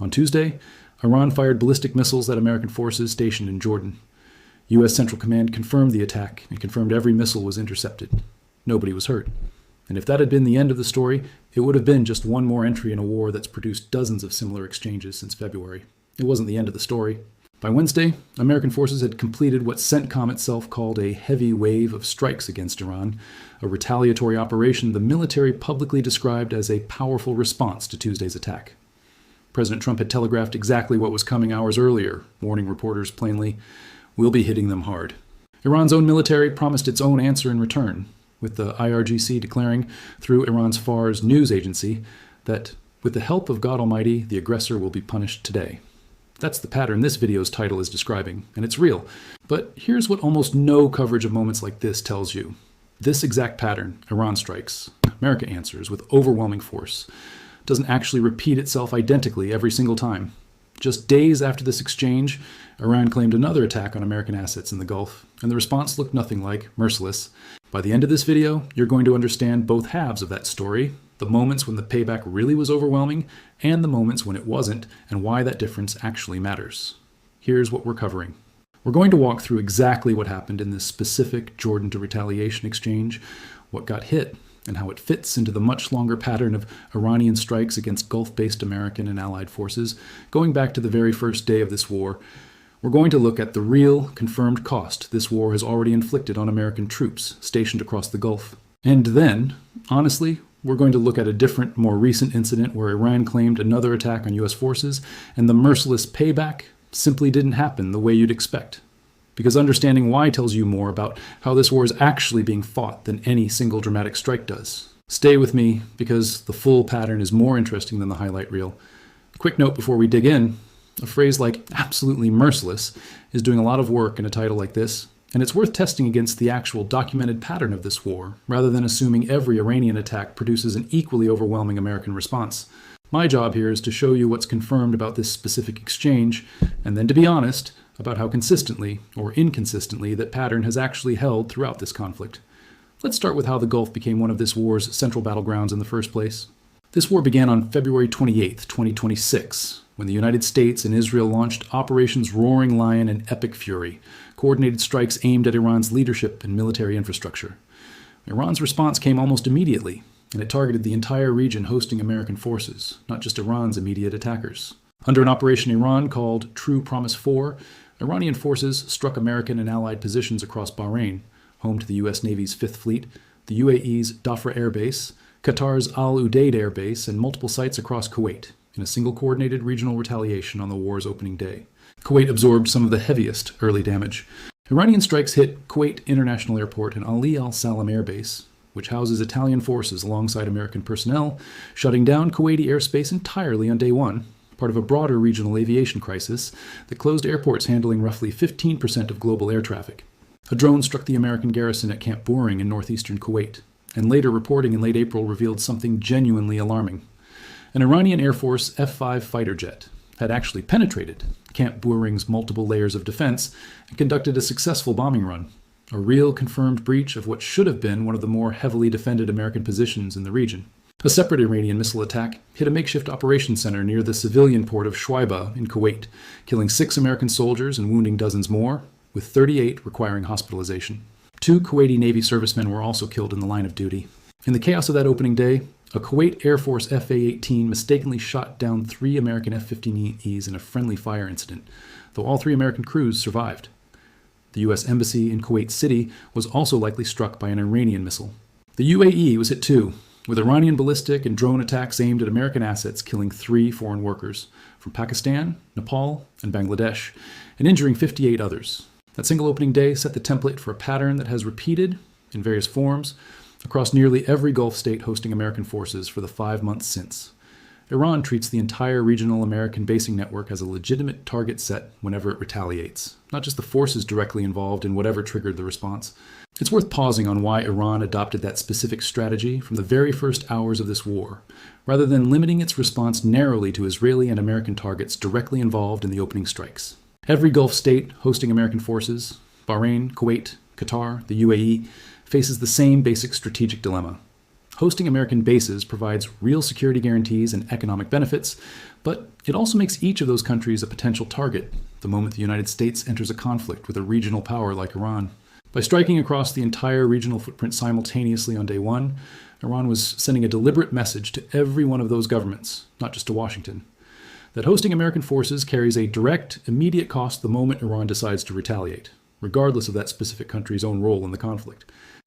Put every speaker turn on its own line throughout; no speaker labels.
On Tuesday, Iran fired ballistic missiles at American forces stationed in Jordan. U.S. Central Command confirmed the attack and confirmed every missile was intercepted. Nobody was hurt. And if that had been the end of the story, it would have been just one more entry in a war that's produced dozens of similar exchanges since February. It wasn't the end of the story. By Wednesday, American forces had completed what CENTCOM itself called a heavy wave of strikes against Iran, a retaliatory operation the military publicly described as a powerful response to Tuesday's attack. President Trump had telegraphed exactly what was coming hours earlier, warning reporters plainly, "We'll be hitting them hard." Iran's own military promised its own answer in return, with the IRGC declaring, through Iran's Fars news agency, that with the help of God Almighty, the aggressor will be punished today. That's the pattern this video's title is describing, and it's real. But here's what almost no coverage of moments like this tells you. This exact pattern, Iran strikes, America answers with overwhelming force, doesn't actually repeat itself identically every single time. Just days after this exchange, Iran claimed another attack on American assets in the Gulf, and the response looked nothing like Merciless. By the end of this video, you're going to understand both halves of that story, the moments when the payback really was overwhelming, and the moments when it wasn't, and why that difference actually matters. Here's what we're covering. We're going to walk through exactly what happened in this specific Jordan to retaliation exchange, what got hit, and how it fits into the much longer pattern of Iranian strikes against Gulf-based American and Allied forces, going back to the very first day of this war. We're going to look at the real, confirmed cost this war has already inflicted on American troops stationed across the Gulf. And then, honestly, we're going to look at a different, more recent incident where Iran claimed another attack on U.S. forces, and the merciless payback simply didn't happen the way you'd expect. Because understanding why tells you more about how this war is actually being fought than any single dramatic strike does. Stay with me, because the full pattern is more interesting than the highlight reel. Quick note before we dig in, a phrase like absolutely merciless is doing a lot of work in a title like this, and it's worth testing against the actual documented pattern of this war, rather than assuming every Iranian attack produces an equally overwhelming American response. My job here is to show you what's confirmed about this specific exchange, and then to be honest about how consistently, or inconsistently, that pattern has actually held throughout this conflict. Let's start with how the Gulf became one of this war's central battlegrounds in the first place. This war began on February 28, 2026, when the United States and Israel launched Operations Roaring Lion and Epic Fury, coordinated strikes aimed at Iran's leadership and military infrastructure. Iran's response came almost immediately, and it targeted the entire region hosting American forces, not just Iran's immediate attackers. Under an Operation Iran called True Promise 4, Iranian forces struck American and Allied positions across Bahrain, home to the U.S. Navy's 5th Fleet, the UAE's Dhafra Air Base, Qatar's Al Udeid Air Base, and multiple sites across Kuwait, in a single coordinated regional retaliation on the war's opening day. Kuwait absorbed some of the heaviest early damage. Iranian strikes hit Kuwait International Airport and Ali Al Salam Air Base, which houses Italian forces alongside American personnel, shutting down Kuwaiti airspace entirely on day one, part of a broader regional aviation crisis that closed airports handling roughly 15% of global air traffic. A drone struck the American garrison at Camp Buehring in northeastern Kuwait, and later reporting in late April revealed something genuinely alarming. An Iranian Air Force F-5 fighter jet had actually penetrated Camp Buehring's multiple layers of defense and conducted a successful bombing run, a real confirmed breach of what should have been one of the more heavily defended American positions in the region. A separate Iranian missile attack hit a makeshift operations center near the civilian port of Shuaiba in Kuwait, killing 6 American soldiers and wounding dozens more, with 38 requiring hospitalization. 2 Kuwaiti Navy servicemen were also killed in the line of duty. In the chaos of that opening day, a Kuwait Air Force FA-18 mistakenly shot down 3 American F-15Es in a friendly fire incident, though all 3 American crews survived. The U.S. Embassy in Kuwait City was also likely struck by an Iranian missile. The UAE was hit too, with Iranian ballistic and drone attacks aimed at American assets killing 3 foreign workers from Pakistan, Nepal, and Bangladesh, and injuring 58 others. That single opening day set the template for a pattern that has repeated, in various forms, across nearly every Gulf state hosting American forces for the 5 months since. Iran treats the entire regional American basing network as a legitimate target set whenever it retaliates, not just the forces directly involved in whatever triggered the response. It's worth pausing on why Iran adopted that specific strategy from the very first hours of this war, rather than limiting its response narrowly to Israeli and American targets directly involved in the opening strikes. Every Gulf state hosting American forces, Bahrain, Kuwait, Qatar, the UAE, faces the same basic strategic dilemma. Hosting American bases provides real security guarantees and economic benefits, but it also makes each of those countries a potential target the moment the United States enters a conflict with a regional power like Iran. By striking across the entire regional footprint simultaneously on day one, Iran was sending a deliberate message to every one of those governments, not just to Washington, that hosting American forces carries a direct, immediate cost the moment Iran decides to retaliate, regardless of that specific country's own role in the conflict.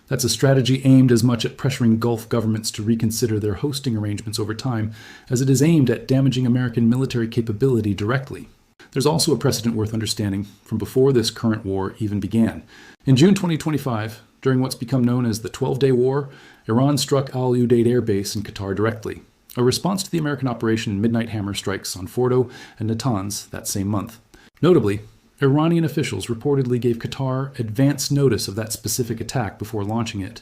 That's a strategy aimed as much at pressuring Gulf governments to reconsider their hosting arrangements over time as it is aimed at damaging American military capability directly. There's also a precedent worth understanding from before this current war even began. In June 2025, during what's become known as the 12-Day War, Iran struck Al Udeid Air Base in Qatar directly, a response to the American Operation Midnight Hammer strikes on Fordo and Natanz that same month. Notably, Iranian officials reportedly gave Qatar advance notice of that specific attack before launching it,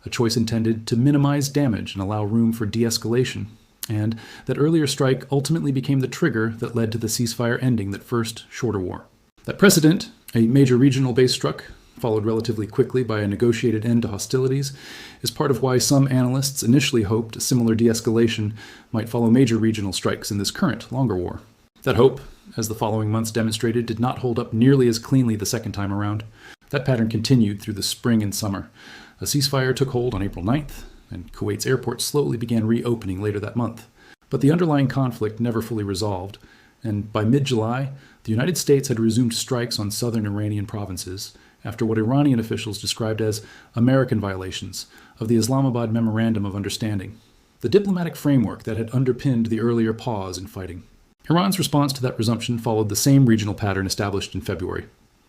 a choice intended to minimize damage and allow room for de-escalation, and that earlier strike ultimately became the trigger that led to the ceasefire ending that first shorter war. That precedent, a major regional base struck, followed relatively quickly by a negotiated end to hostilities, is part of why some analysts initially hoped a similar de-escalation might follow major regional strikes in this current, longer war. That hope, as the following months demonstrated, did not hold up nearly as cleanly the second time around. That pattern continued through the spring and summer. A ceasefire took hold on April 9th, and Kuwait's airport slowly began reopening later that month. But the underlying conflict never fully resolved, and by mid-July, the United States had resumed strikes on southern Iranian provinces after what Iranian officials described as American violations of the Islamabad Memorandum of Understanding, the diplomatic framework that had underpinned the earlier pause in fighting. Iran's response to that resumption followed the same regional pattern established in February.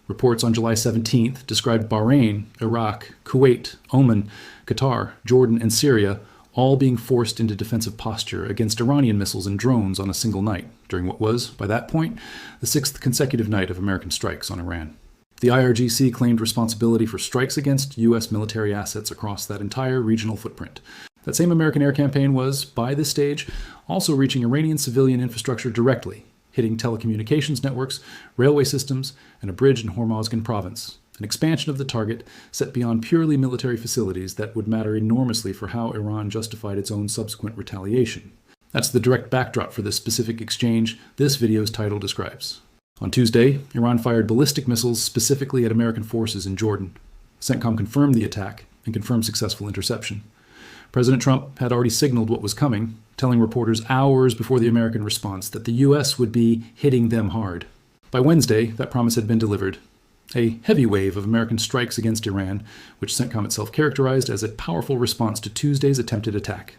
Reports on July 17th described Bahrain, Iraq, Kuwait, Oman, Qatar, Jordan, and Syria all being forced into defensive posture against Iranian missiles and drones on a single night, during what was, by that point, the sixth consecutive night of American strikes on Iran. The IRGC claimed responsibility for strikes against U.S. military assets across that entire regional footprint. That same American air campaign was, by this stage, also reaching Iranian civilian infrastructure directly, hitting telecommunications networks, railway systems, and a bridge in Hormozgan province, an expansion of the target set beyond purely military facilities that would matter enormously for how Iran justified its own subsequent retaliation. That's the direct backdrop for this specific exchange this video's title describes. On Tuesday, Iran fired ballistic missiles specifically at American forces in Jordan. CENTCOM confirmed the attack and confirmed successful interception. President Trump had already signaled what was coming, telling reporters hours before the American response that the U.S. would be hitting them hard. By Wednesday, that promise had been delivered. A heavy wave of American strikes against Iran, which CENTCOM itself characterized as a powerful response to Tuesday's attempted attack.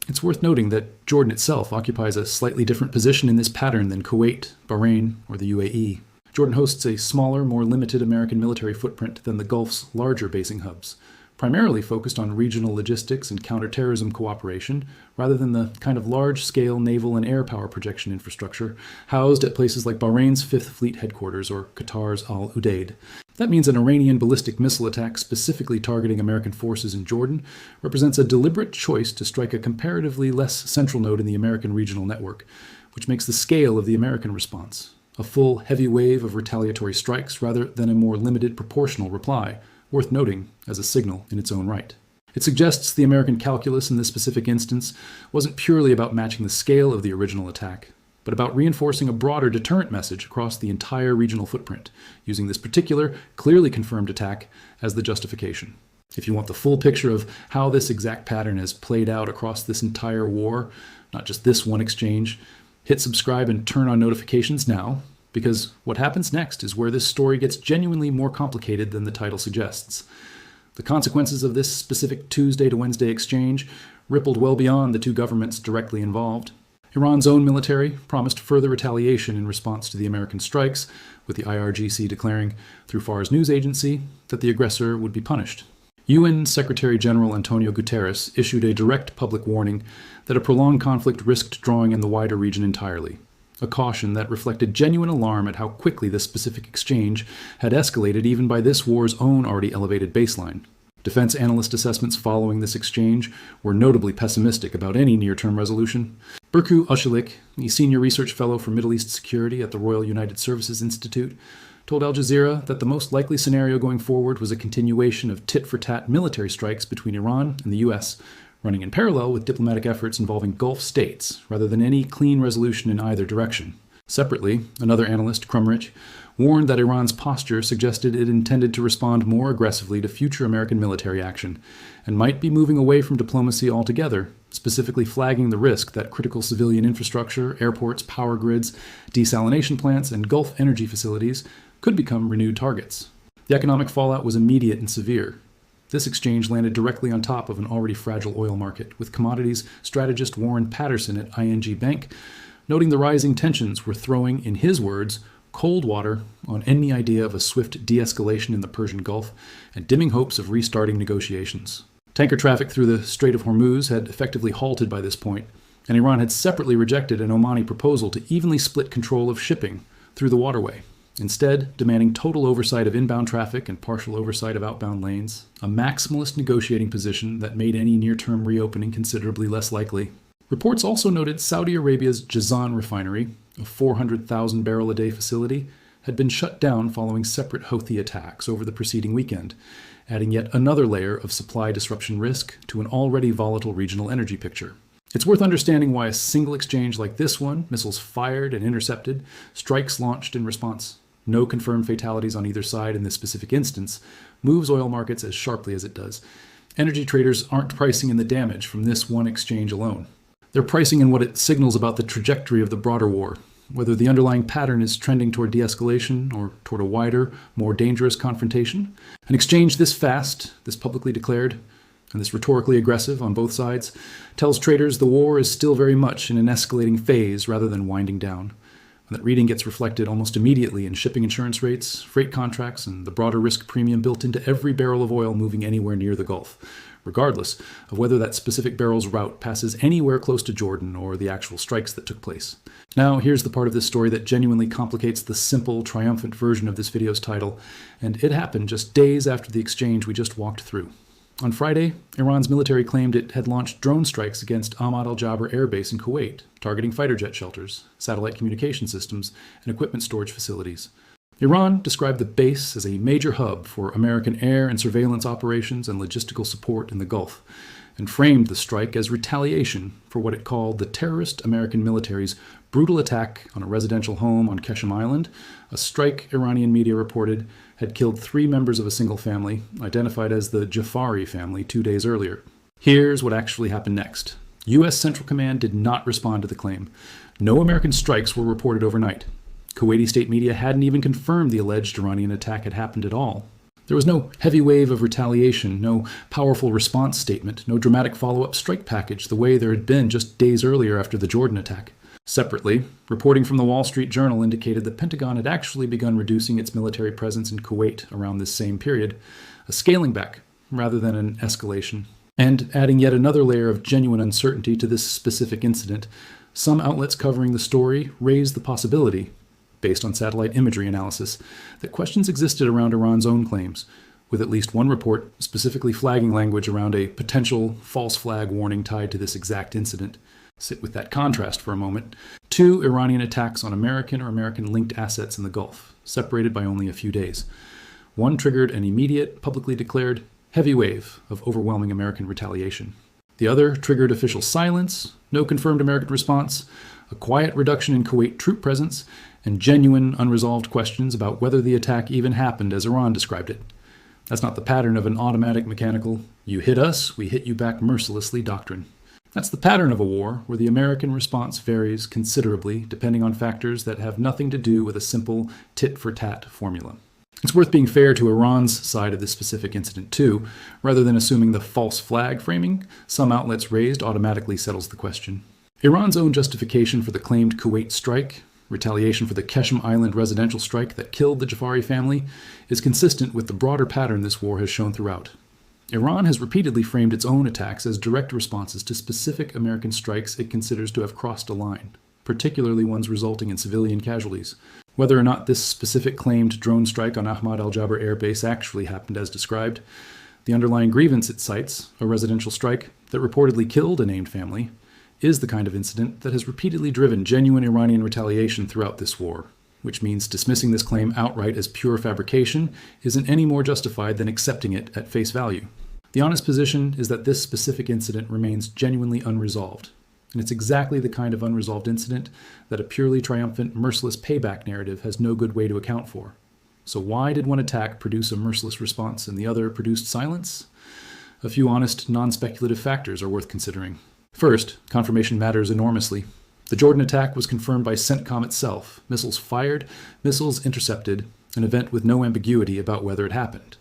It's worth noting that Jordan itself occupies a slightly different position in this pattern than Kuwait, Bahrain, or the UAE. Jordan hosts a smaller, more limited American military footprint than the Gulf's larger basing hubs, primarily focused on regional logistics and counterterrorism cooperation, rather than the kind of large-scale naval and air power projection infrastructure housed at places like Bahrain's 5th Fleet headquarters or Qatar's Al Udeid. That means an Iranian ballistic missile attack specifically targeting American forces in Jordan represents a deliberate choice to strike a comparatively less central node in the American regional network, which makes the scale of the American response a full, heavy wave of retaliatory strikes rather than a more limited proportional reply, worth noting as a signal in its own right. It suggests the American calculus in this specific instance wasn't purely about matching the scale of the original attack, but about reinforcing a broader deterrent message across the entire regional footprint, using this particular, clearly confirmed attack as the justification. If you want the full picture of how this exact pattern has played out across this entire war, not just this one exchange, hit subscribe and turn on notifications now, because what happens next is where this story gets genuinely more complicated than the title suggests. The consequences of this specific Tuesday to Wednesday exchange rippled well beyond the two governments directly involved. Iran's own military promised further retaliation in response to the American strikes, with the IRGC declaring, through Far's news agency, that the aggressor would be punished. UN Secretary General Antonio Guterres issued a direct public warning that a prolonged conflict risked drawing in the wider region entirely, a caution that reflected genuine alarm at how quickly this specific exchange had escalated even by this war's own already elevated baseline. Defense analyst assessments following this exchange were notably pessimistic about any near-term resolution. Berku Öçalik, a senior research fellow for Middle East security at the Royal United Services Institute, told Al Jazeera that the most likely scenario going forward was a continuation of tit-for-tat military strikes between Iran and the U.S., running in parallel with diplomatic efforts involving Gulf states, rather than any clean resolution in either direction. Separately, another analyst, Crumrich, warned that Iran's posture suggested it intended to respond more aggressively to future American military action, and might be moving away from diplomacy altogether, specifically flagging the risk that critical civilian infrastructure, airports, power grids, desalination plants, and Gulf energy facilities could become renewed targets. The economic fallout was immediate and severe. This exchange landed directly on top of an already fragile oil market, with commodities strategist Warren Patterson at ING Bank noting the rising tensions were throwing, in his words, cold water on any idea of a swift de-escalation in the Persian Gulf and dimming hopes of restarting negotiations. Tanker traffic through the Strait of Hormuz had effectively halted by this point, and Iran had separately rejected an Omani proposal to evenly split control of shipping through the waterway, instead demanding total oversight of inbound traffic and partial oversight of outbound lanes, a maximalist negotiating position that made any near-term reopening considerably less likely. Reports also noted Saudi Arabia's Jazan refinery, a 400,000-barrel-a-day facility, had been shut down following separate Houthi attacks over the preceding weekend, adding yet another layer of supply disruption risk to an already volatile regional energy picture. It's worth understanding why a single exchange like this one, missiles fired and intercepted, strikes launched in response, no confirmed fatalities on either side in this specific instance, moves oil markets as sharply as it does. Energy traders aren't pricing in the damage from this one exchange alone. They're pricing in what it signals about the trajectory of the broader war, whether the underlying pattern is trending toward de-escalation or toward a wider, more dangerous confrontation. An exchange this fast, this publicly declared, and this rhetorically aggressive on both sides, tells traders the war is still very much in an escalating phase rather than winding down. And that reading gets reflected almost immediately in shipping insurance rates, freight contracts, and the broader risk premium built into every barrel of oil moving anywhere near the Gulf, regardless of whether that specific barrel's route passes anywhere close to Jordan or the actual strikes that took place. Now, here's the part of this story that genuinely complicates the simple, triumphant version of this video's title, and it happened just days after the exchange we just walked through. On Friday, Iran's military claimed it had launched drone strikes against Ahmad al-Jaber Air Base in Kuwait, targeting fighter jet shelters, satellite communication systems, and equipment storage facilities. Iran described the base as a major hub for American air and surveillance operations and logistical support in the Gulf, and framed the strike as retaliation for what it called the terrorist American military's brutal attack on a residential home on Qeshm Island, a strike Iranian media reported had killed 3 members of a single family, identified as the Jafari family 2 days earlier. Here's what actually happened next. U.S. Central Command did not respond to the claim. No American strikes were reported overnight. Kuwaiti state media hadn't even confirmed the alleged Iranian attack had happened at all. There was no heavy wave of retaliation, no powerful response statement, no dramatic follow-up strike package the way there had been just days earlier after the Jordan attack. Separately, reporting from the Wall Street Journal indicated the Pentagon had actually begun reducing its military presence in Kuwait around this same period, a scaling back rather than an escalation. And adding yet another layer of genuine uncertainty to this specific incident, some outlets covering the story raised the possibility, based on satellite imagery analysis, that questions existed around Iran's own claims, with at least one report specifically flagging language around a potential false flag warning tied to this exact incident. Sit with that contrast for a moment. 2 Iranian attacks on American or American-linked assets in the Gulf, separated by only a few days. One triggered an immediate, publicly declared, heavy wave of overwhelming American retaliation. The other triggered official silence, no confirmed American response, a quiet reduction in Kuwait troop presence, and genuine, unresolved questions about whether the attack even happened as Iran described it. That's not the pattern of an automatic, mechanical, you hit us, we hit you back mercilessly doctrine. That's the pattern of a war where the American response varies considerably depending on factors that have nothing to do with a simple tit-for-tat formula. It's worth being fair to Iran's side of this specific incident too, rather than assuming the false flag framing some outlets raised automatically settles the question. Iran's own justification for the claimed Kuwait strike, retaliation for the Qeshm Island residential strike that killed the Jafari family, is consistent with the broader pattern this war has shown throughout. Iran has repeatedly framed its own attacks as direct responses to specific American strikes it considers to have crossed a line, particularly ones resulting in civilian casualties. Whether or not this specific claimed drone strike on Ahmad al-Jaber Air Base actually happened as described, the underlying grievance it cites, a residential strike that reportedly killed a named family, is the kind of incident that has repeatedly driven genuine Iranian retaliation throughout this war, which means dismissing this claim outright as pure fabrication isn't any more justified than accepting it at face value. The honest position is that this specific incident remains genuinely unresolved. And it's exactly the kind of unresolved incident that a purely triumphant, merciless payback narrative has no good way to account for. So why did one attack produce a merciless response and the other produced silence? A few honest, non-speculative factors are worth considering. First, confirmation matters enormously. The Jordan attack was confirmed by CENTCOM itself. Missiles fired, missiles intercepted, an event with no ambiguity about whether it happened.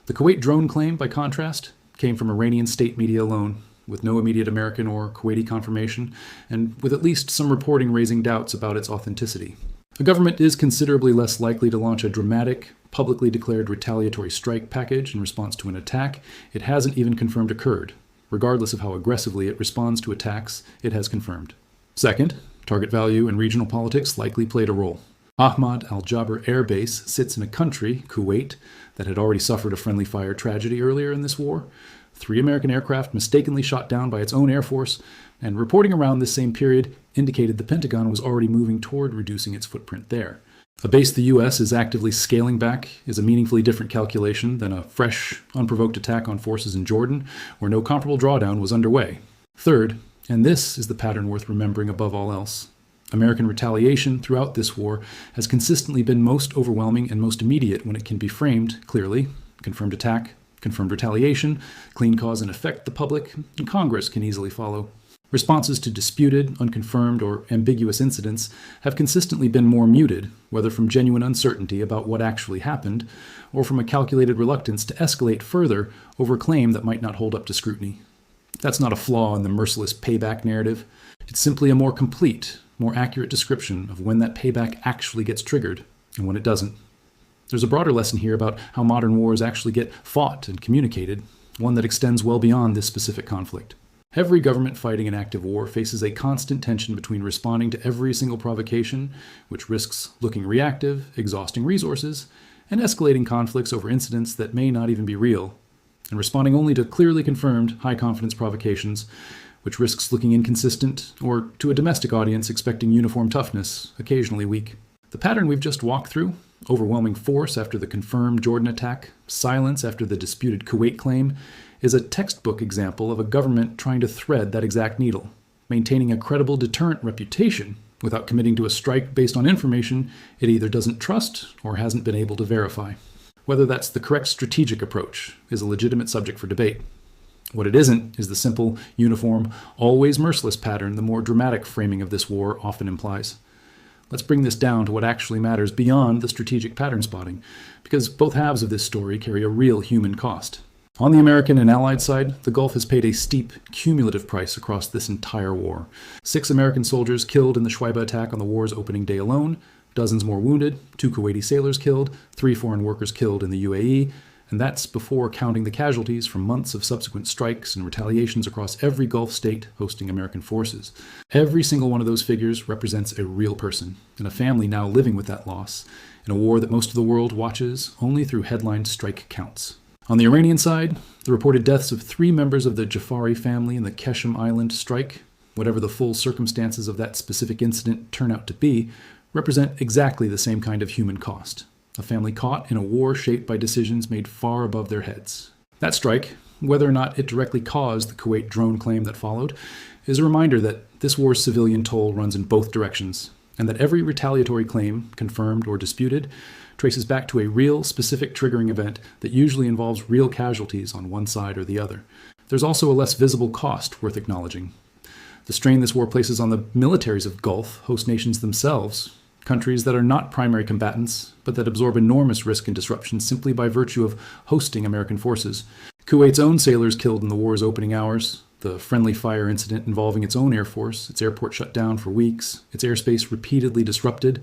The Kuwait drone claim, by contrast, came from Iranian state media alone, with no immediate American or Kuwaiti confirmation, and with at least some reporting raising doubts about its authenticity. A government is considerably less likely to launch a dramatic, publicly declared retaliatory strike package in response to an attack it hasn't even confirmed occurred, regardless of how aggressively it responds to attacks it has confirmed. Second, target value and regional politics likely played a role. Ahmad al-Jaber Air Base sits in a country, Kuwait, that had already suffered a friendly fire tragedy earlier in this war. 3 American aircraft mistakenly shot down by its own Air Force, and reporting around this same period indicated the Pentagon was already moving toward reducing its footprint there. A base the U.S. is actively scaling back is a meaningfully different calculation than a fresh, unprovoked attack on forces in Jordan, where no comparable drawdown was underway. Third, and this is the pattern worth remembering above all else, American retaliation throughout this war has consistently been most overwhelming and most immediate when it can be framed clearly: confirmed attack, confirmed retaliation, clean cause and effect the public, and Congress can easily follow. Responses to disputed, unconfirmed, or ambiguous incidents have consistently been more muted, whether from genuine uncertainty about what actually happened, or from a calculated reluctance to escalate further over a claim that might not hold up to scrutiny. That's not a flaw in the merciless payback narrative. It's simply a more complete, more accurate description of when that payback actually gets triggered and when it doesn't. There's a broader lesson here about how modern wars actually get fought and communicated, one that extends well beyond this specific conflict. Every government fighting an active war faces a constant tension between responding to every single provocation, which risks looking reactive, exhausting resources, and escalating conflicts over incidents that may not even be real, and responding only to clearly confirmed, high-confidence provocations, which risks looking inconsistent, or to a domestic audience expecting uniform toughness, occasionally weak. The pattern we've just walked through, overwhelming force after the confirmed Jordan attack, silence after the disputed Kuwait claim, is a textbook example of a government trying to thread that exact needle, maintaining a credible deterrent reputation without committing to a strike based on information it either doesn't trust or hasn't been able to verify. Whether that's the correct strategic approach is a legitimate subject for debate. What it isn't is the simple, uniform, always merciless pattern the more dramatic framing of this war often implies. Let's bring this down to what actually matters beyond the strategic pattern spotting, because both halves of this story carry a real human cost. On the American and Allied side, the Gulf has paid a steep, cumulative price across this entire war. 6 American soldiers killed in the Shuaiba attack on the war's opening day alone, dozens more wounded, 2 Kuwaiti sailors killed, 3 foreign workers killed in the UAE, and that's before counting the casualties from months of subsequent strikes and retaliations across every Gulf state hosting American forces. Every single one of those figures represents a real person, and a family now living with that loss, in a war that most of the world watches only through headline strike counts. On the Iranian side, the reported deaths of 3 members of the Jafari family in the Keshem Island strike, whatever the full circumstances of that specific incident turn out to be, represent exactly the same kind of human cost. A family caught in a war shaped by decisions made far above their heads. That strike, whether or not it directly caused the Kuwait drone claim that followed, is a reminder that this war's civilian toll runs in both directions, and that every retaliatory claim, confirmed or disputed, traces back to a real, specific triggering event that usually involves real casualties on one side or the other. There's also a less visible cost worth acknowledging. The strain this war places on the militaries of Gulf host nations themselves, countries that are not primary combatants, but that absorb enormous risk and disruption simply by virtue of hosting American forces. Kuwait's own sailors killed in the war's opening hours, the friendly fire incident involving its own air force, its airport shut down for weeks, its airspace repeatedly disrupted,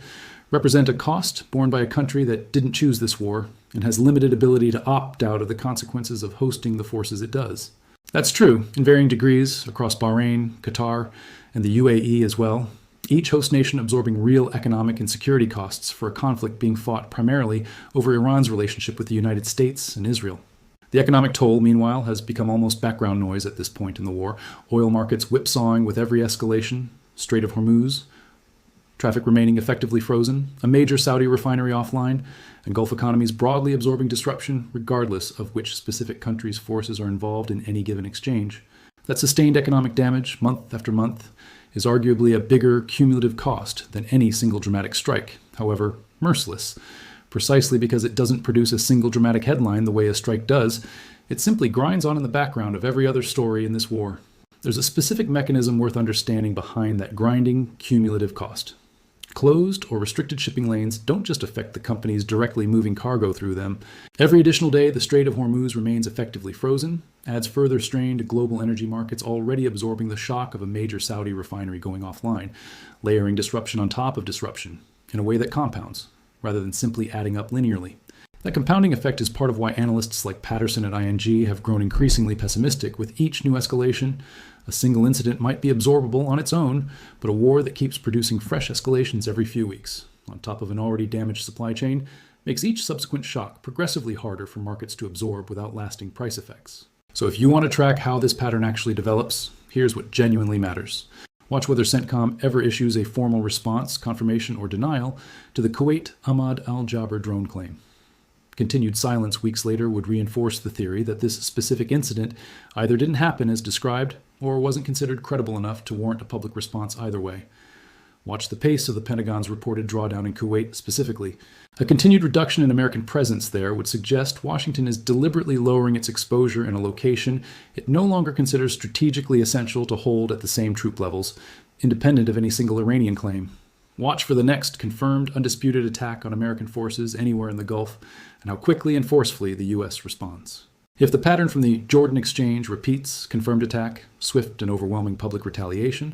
represent a cost borne by a country that didn't choose this war and has limited ability to opt out of the consequences of hosting the forces it does. That's true in varying degrees across Bahrain, Qatar, and the UAE as well, each host nation absorbing real economic and security costs for a conflict being fought primarily over Iran's relationship with the United States and Israel. The economic toll, meanwhile, has become almost background noise at this point in the war. Oil markets whipsawing with every escalation, Strait of Hormuz, traffic remaining effectively frozen, a major Saudi refinery offline, and Gulf economies broadly absorbing disruption regardless of which specific country's forces are involved in any given exchange. That sustained economic damage, month after month, is arguably a bigger cumulative cost than any single dramatic strike, however merciless. Precisely because it doesn't produce a single dramatic headline the way a strike does, it simply grinds on in the background of every other story in this war. There's a specific mechanism worth understanding behind that grinding cumulative cost. Closed or restricted shipping lanes don't just affect the companies directly moving cargo through them. Every additional day the Strait of Hormuz remains effectively frozen adds further strain to global energy markets already absorbing the shock of a major Saudi refinery going offline, layering disruption on top of disruption in a way that compounds, rather than simply adding up linearly. That compounding effect is part of why analysts like Patterson at ING have grown increasingly pessimistic with each new escalation. A single incident might be absorbable on its own, but a war that keeps producing fresh escalations every few weeks, on top of an already damaged supply chain, makes each subsequent shock progressively harder for markets to absorb without lasting price effects. So if you want to track how this pattern actually develops, here's what genuinely matters. Watch whether CENTCOM ever issues a formal response, confirmation, or denial to the Kuwait Ahmad al-Jaber drone claim. Continued silence weeks later would reinforce the theory that this specific incident either didn't happen as described or wasn't considered credible enough to warrant a public response either way. Watch the pace of the Pentagon's reported drawdown in Kuwait specifically. A continued reduction in American presence there would suggest Washington is deliberately lowering its exposure in a location it no longer considers strategically essential to hold at the same troop levels, independent of any single Iranian claim. Watch for the next confirmed, undisputed attack on American forces anywhere in the Gulf, and how quickly and forcefully the U.S. responds. If the pattern from the Jordan exchange repeats, confirmed attack, swift and overwhelming public retaliation,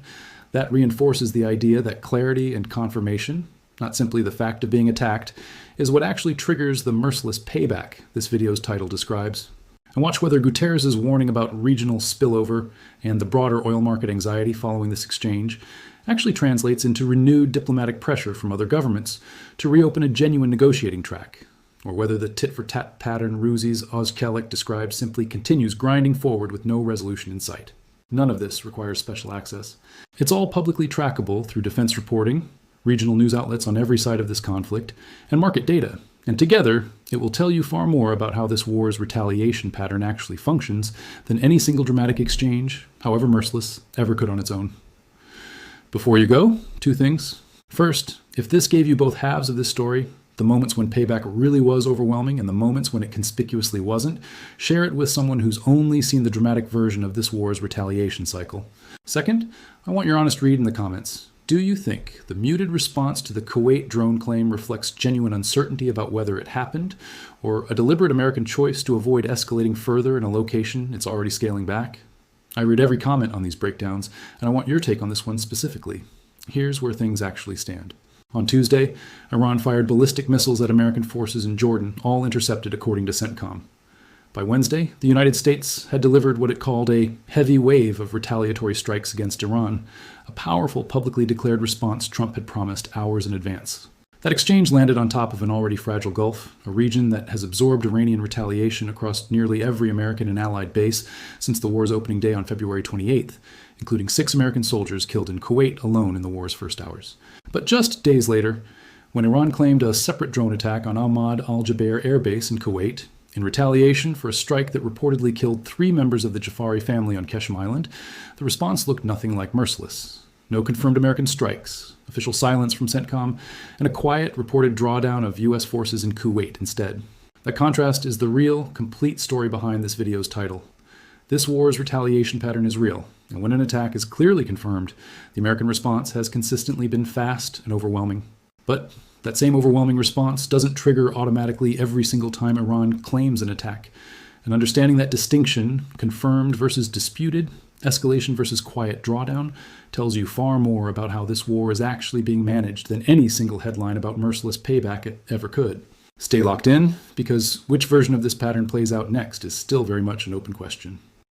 that reinforces the idea that clarity and confirmation, not simply the fact of being attacked, is what actually triggers the merciless payback this video's title describes. And watch whether Guterres' warning about regional spillover and the broader oil market anxiety following this exchange actually translates into renewed diplomatic pressure from other governments to reopen a genuine negotiating track, or whether the tit-for-tat pattern Ruzi's Oz-Kellick described simply continues grinding forward with no resolution in sight. None of this requires special access. It's all publicly trackable through defense reporting, regional news outlets on every side of this conflict, and market data. And together, it will tell you far more about how this war's retaliation pattern actually functions than any single dramatic exchange, however merciless, ever could on its own. Before you go, two things. First, if this gave you both halves of this story, the moments when payback really was overwhelming and the moments when it conspicuously wasn't, share it with someone who's only seen the dramatic version of this war's retaliation cycle. Second, I want your honest read in the comments. Do you think the muted response to the Kuwait drone claim reflects genuine uncertainty about whether it happened, or a deliberate American choice to avoid escalating further in a location it's already scaling back? I read every comment on these breakdowns, and I want your take on this one specifically. Here's where things actually stand. On Tuesday, Iran fired ballistic missiles at American forces in Jordan, all intercepted according to CENTCOM. By Wednesday, the United States had delivered what it called a heavy wave of retaliatory strikes against Iran, a powerful publicly declared response Trump had promised hours in advance. That exchange landed on top of an already fragile Gulf, a region that has absorbed Iranian retaliation across nearly every American and Allied base since the war's opening day on February 28th, including 6 American soldiers killed in Kuwait alone in the war's first hours. But just days later, when Iran claimed a separate drone attack on Ahmad al-Jaber air base in Kuwait, in retaliation for a strike that reportedly killed 3 members of the Jafari family on Qeshm Island, the response looked nothing like merciless. No confirmed American strikes, official silence from CENTCOM, and a quiet reported drawdown of U.S. forces in Kuwait instead. That contrast is the real, complete story behind this video's title. This war's retaliation pattern is real, and when an attack is clearly confirmed, the American response has consistently been fast and overwhelming. But that same overwhelming response doesn't trigger automatically every single time Iran claims an attack. And understanding that distinction, confirmed versus disputed, escalation versus quiet drawdown, tells you far more about how this war is actually being managed than any single headline about merciless payback it ever could. Stay locked in, because which version of this pattern plays out next is still very much an open question.